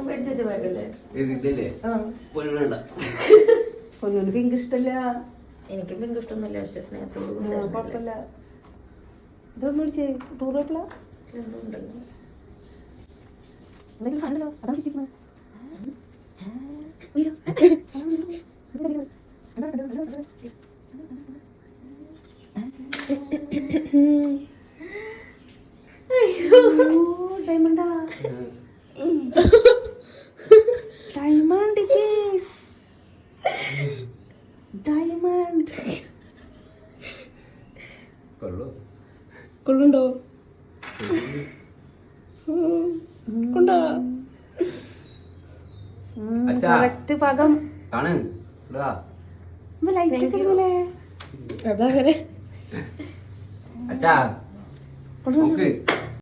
മേടിച്ച ബാഗല്ലേ പൊന്നൂന് പിങ്ക് ഇഷ്ടല്ല. എനിക്ക് പിങ്ക് ഇഷ്ടമൊന്നുമില്ല, പക്ഷെ സ്നേഹത്തോട് കുഴപ്പമില്ല. ഇതൊന്നും മേടിച്ചേ ടൂർ പോയപ്പോഴാ ഉണ്ടല്ലോ. എന്തെങ്കിലും കണ്ടല്ലോ, അതാണ് ചേച്ചിക്കുന്നത്. ഡയമണ്ടാ, ഡയമണ്ട് ഇറ്റ് ഈസ് ഡയമണ്ട്. കൊള്ളുണ്ടോ? കൊണ്ടാ കറക്റ്റ് പദം. ലൈറ്റ് ഒക്കെ ഇതുപോലെ അതാ വരെ അച്ഛാ